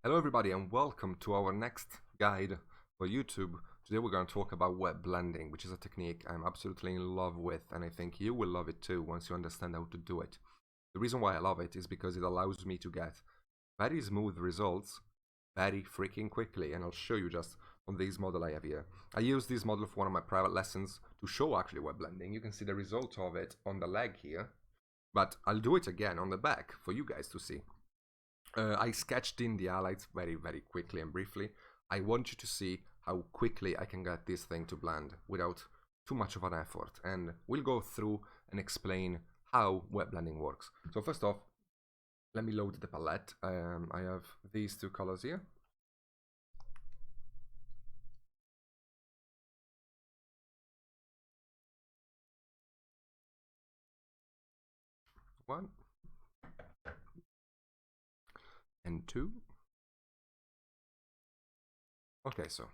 Hello everybody and welcome to our next guide for YouTube. Today we're going to talk about wet blending, which is a technique I'm absolutely in love with, and I think you will love it too once you understand how to do it. The reason why I love it is because it allows me to get very smooth results very freaking quickly, and I'll show you just on this model I have here. I use this model for one of my private lessons to show actually wet blending. You can see the result of it on the leg here, but I'll do it again on the back for you guys to see. I sketched in the highlights very quickly and briefly. I want you to see how quickly I can get this thing to blend without too much of an effort, and we'll go through and explain how wet blending works. So first off, let me load the palette. I have these two colors here. One and two. Okay, so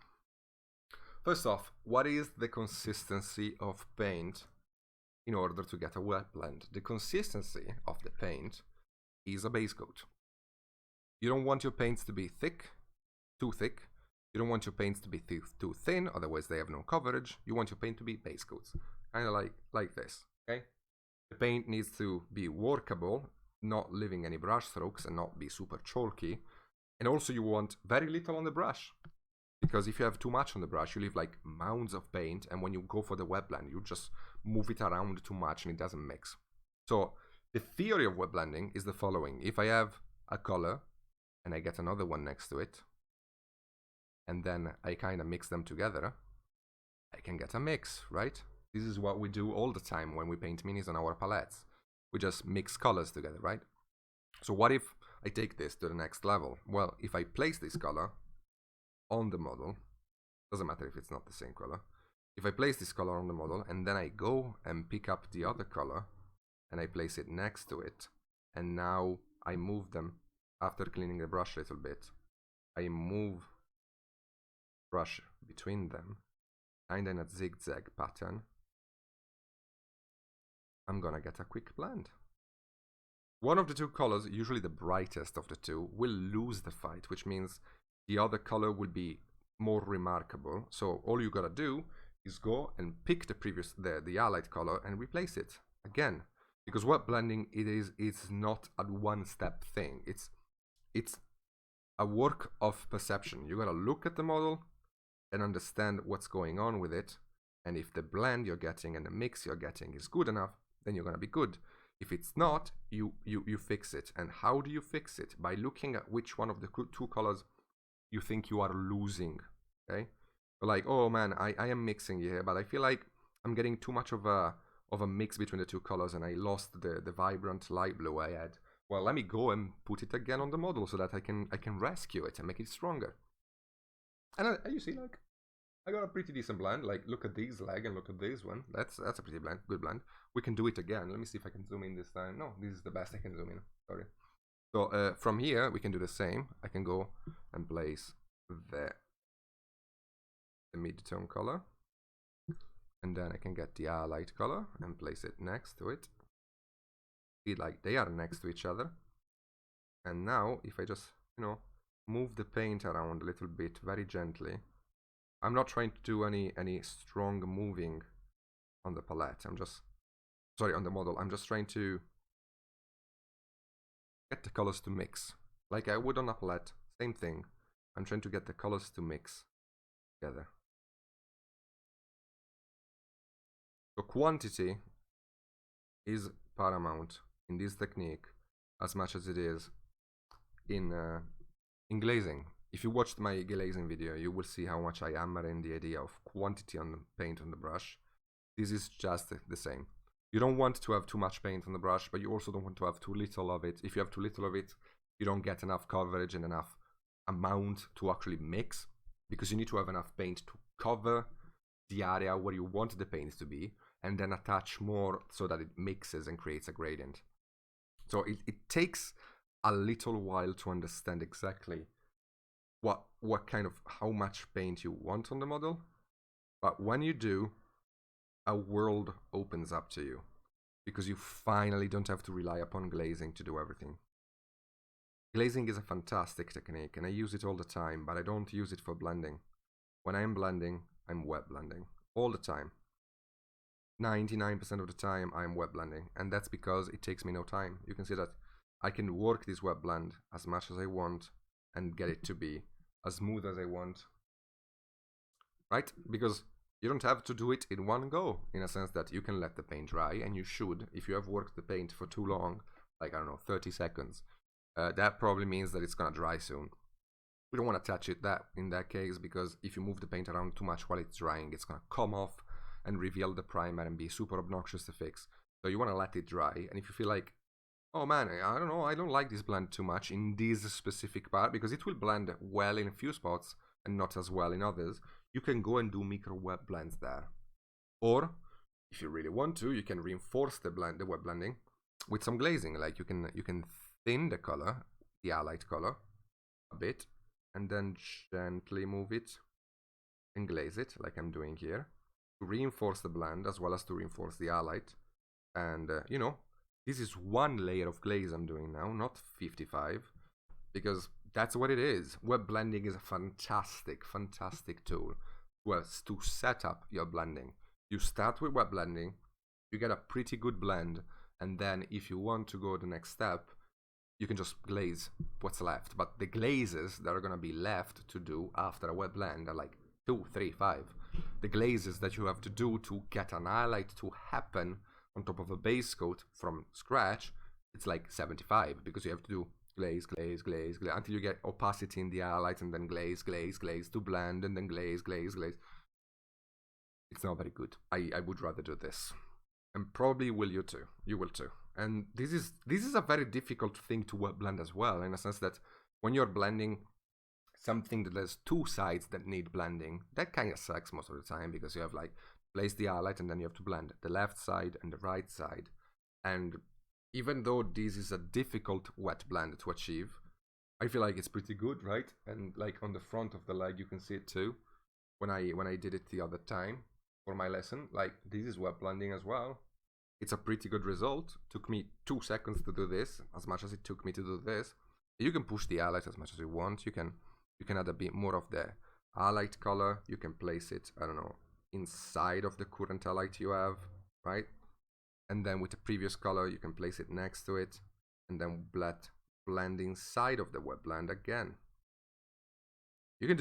first off, what is the consistency of paint in order to get a wet blend? The consistency of the paint is a base coat. You don't want your paints to be too thick. You don't want your paints to be too thin, otherwise they have no coverage. You want your paint to be base coats, kind of like this, okay? The paint needs to be workable, not leaving any brush strokes and not be super chalky. And also you want very little on the brush, because if you have too much on the brush, you leave like mounds of paint, and when you go for the wet blend, you just move it around too much and it doesn't mix. So the theory of wet blending is the following. If I have a color and I get another one next to it, and then I kind of mix them together, I can get a mix, right? This is what we do all the time when we paint minis on our palettes. We just mix colors together, right? So what if I take this to the next level? Well, if I place this color on the model, doesn't matter if it's not the same color. If I place this color on the model and then I go and pick up the other color and I place it next to it, and now I move them after cleaning the brush a little bit, I move brush between them, kind of in a zigzag pattern, I'm gonna get a quick blend. One of the two colors, usually the brightest of the two, will lose the fight, which means the other color will be more remarkable. So all you gotta do is go and pick the highlight color and replace it again. Because wet blending it's not a one-step thing. It's a work of perception. You gotta look at the model and understand what's going on with it. And if the blend you're getting and the mix you're getting is good enough, then you're gonna be good. If it's not, you fix it. And how do you fix it? By looking at which one of the two colors you think you are losing, okay? Like, oh man, I am mixing here, but I feel like I'm getting too much of a mix between the two colors and I lost the vibrant light blue I had. Well, let me go and put it again on the model so that I can rescue it and make it stronger. And you see, like, I got a pretty decent blend. Like, look at this leg and look at this one. That's a pretty good blend. We can do it again. Let me see if I can zoom in this time. No, this is the best I can zoom in. Sorry. So from here, we can do the same. I can go and place the mid-tone color. And then I can get the highlight color and place it next to it. See, like, they are next to each other. And now, if I just, move the paint around a little bit very gently, I'm not trying to do any strong moving on the palette. On the model. I'm just trying to get the colors to mix. Like I would on a palette, same thing. I'm trying to get the colors to mix together. So quantity is paramount in this technique as much as it is in glazing. If you watched my glazing video, you will see how much I hammer in the idea of quantity on the paint on the brush. This is just the same. You don't want to have too much paint on the brush, but you also don't want to have too little of it. If you have too little of it, you don't get enough coverage and enough amount to actually mix, because you need to have enough paint to cover the area where you want the paint to be, and then attach more so that it mixes and creates a gradient. So it takes a little while to understand exactly what kind of, how much paint you want on the model. But when you do, a world opens up to you, because you finally don't have to rely upon glazing to do everything. Glazing is a fantastic technique, and I use it all the time, but I don't use it for blending. When I'm blending, I'm wet blending. All the time. 99% of the time, I'm wet blending, and that's because it takes me no time. You can see that I can work this wet blend as much as I want and get it to be as smooth as I want. Right? Because you don't have to do it in one go, in a sense that you can let the paint dry, and you should. If you have worked the paint for too long, like, I don't know, 30 seconds, that probably means that it's gonna dry soon. We don't want to touch it in that case, because if you move the paint around too much while it's drying, it's gonna come off and reveal the primer and be super obnoxious to fix. So you want to let it dry, and if you feel like, oh man, I don't know, I don't like this blend too much in this specific part, because it will blend well in a few spots and not as well in others, you can go and do micro wet blends there. Or, if you really want to, you can reinforce the wet blending with some glazing. Like you can thin the color, the highlight color, a bit, and then gently move it and glaze it, like I'm doing here, to reinforce the blend as well as to reinforce the highlight. And you know, this is one layer of glaze I'm doing now, not 55, because that's what it is. Wet blending is a fantastic tool to set up your blending. You start with wet blending, you get a pretty good blend, and then if you want to go the next step, you can just glaze what's left. But the glazes that are going to be left to do after a wet blend are like 2, 3, 5. The glazes that you have to do to get an highlight to happen on top of a base coat from scratch, it's like 75, because you have to do glaze, glaze, glaze, glaze, until you get opacity in the highlights, and then glaze, glaze, glaze to blend, and then glaze, glaze, glaze. It's not very good. I would rather do this. And probably will you too. You will too. And this is a very difficult thing to wet blend as well, in a sense that when you're blending something that has two sides that need blending, that kind of sucks most of the time, because you have like place the highlight and then you have to blend the left side and the right side. And even though this is a difficult wet blend to achieve, I feel like it's pretty good, right? And like on the front of the leg, you can see it too. When I did it the other time for my lesson, like this is wet blending as well. It's a pretty good result. Took me 2 seconds to do this, as much as it took me to do this. You can push the highlight as much as you want. You can add a bit more of the highlight color. You can place it, I don't know, inside of the current highlight you have, right? And then with the previous color, you can place it next to it, and then blend inside of the wet blend again. You can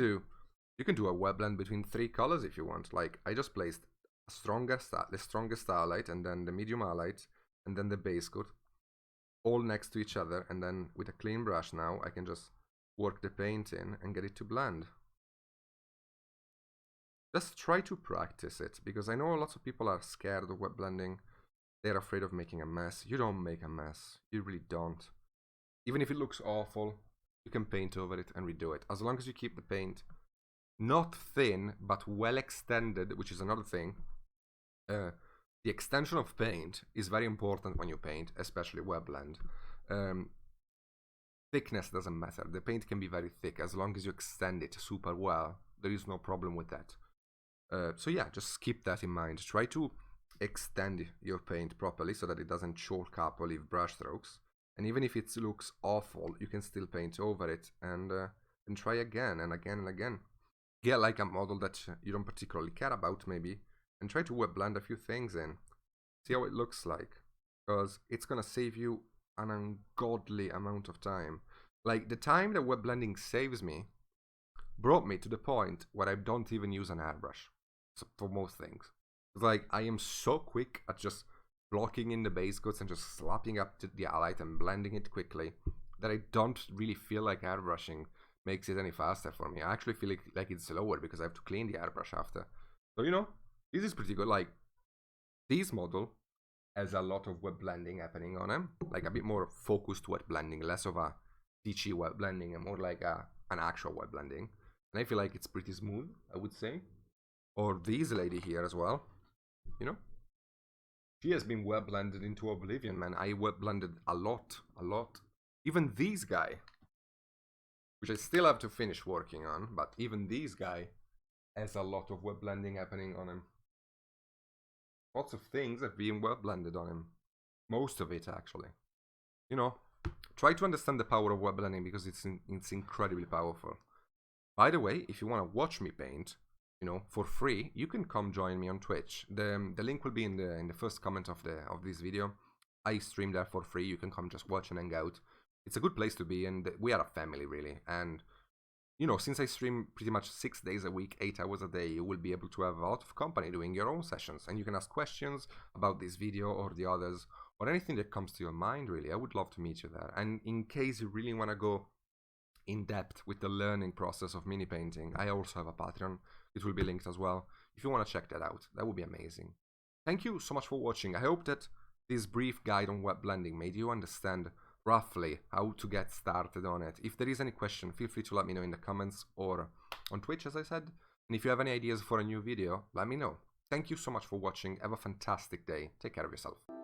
do a wet blend between 3 colors if you want. Like I just placed the strongest highlight, and then the medium highlight, and then the base coat, all next to each other, and then with a clean brush now I can just work the paint in and get it to blend. Just try to practice it, because I know lots of people are scared of wet blending. They're afraid of making a mess. You don't make a mess. You really don't. Even if it looks awful, you can paint over it and redo it. As long as you keep the paint not thin, but well extended, which is another thing. The extension of paint is very important when you paint, especially wet blend. Thickness doesn't matter. The paint can be very thick. As long as you extend it super well, there is no problem with that. So yeah, just keep that in mind. Try to extend your paint properly so that it doesn't choke up or leave brush strokes. And even if it looks awful, you can still paint over it and try again and again and again. Get like a model that you don't particularly care about maybe, and try to wet blend a few things in. See how it looks like, because it's gonna save you an ungodly amount of time. Like the time that wet blending saves me brought me to the point where I don't even use an airbrush for most things. It's like I am so quick at just blocking in the base coats and just slapping up the highlight and blending it quickly that I don't really feel like airbrushing makes it any faster for me. I actually feel like it's slower because I have to clean the airbrush after. So you know, this is pretty good. Like this model has a lot of wet blending happening on him, like a bit more focused wet blending, less of a teachy wet blending and more like an actual wet blending. And I feel like it's pretty smooth, I would say. Or this lady here as well, you know, she has been wet blended into oblivion, man. I wet blended a lot. Even this guy, which I still have to finish working on, but even this guy has a lot of wet blending happening on him. Lots of things have been wet blended on him. Most of it, actually. You know, Try to understand the power of web blending because it's incredibly powerful. By the way, if you want to watch me paint, you know, for free, you can come join me on Twitch. The link will be in the first comment of this video. I stream there for free. You can come just watch and hang out. It's a good place to be, and we are a family really. And you know, since I stream pretty much 6 days a week, 8 hours a day, you will be able to have a lot of company doing your own sessions, and you can ask questions about this video or the others, or anything that comes to your mind really. I would love to meet you there. And in case you really want to go in depth with the learning process of mini painting, I also have a Patreon. It will be linked as well. If you want to check that out, that would be amazing. Thank you so much for watching. I hope that this brief guide on web blending made you understand roughly how to get started on it. If there is any question, feel free to let me know in the comments or on Twitch, as I said. And if you have any ideas for a new video, let me know. Thank you so much for watching. Have a fantastic day. Take care of yourself.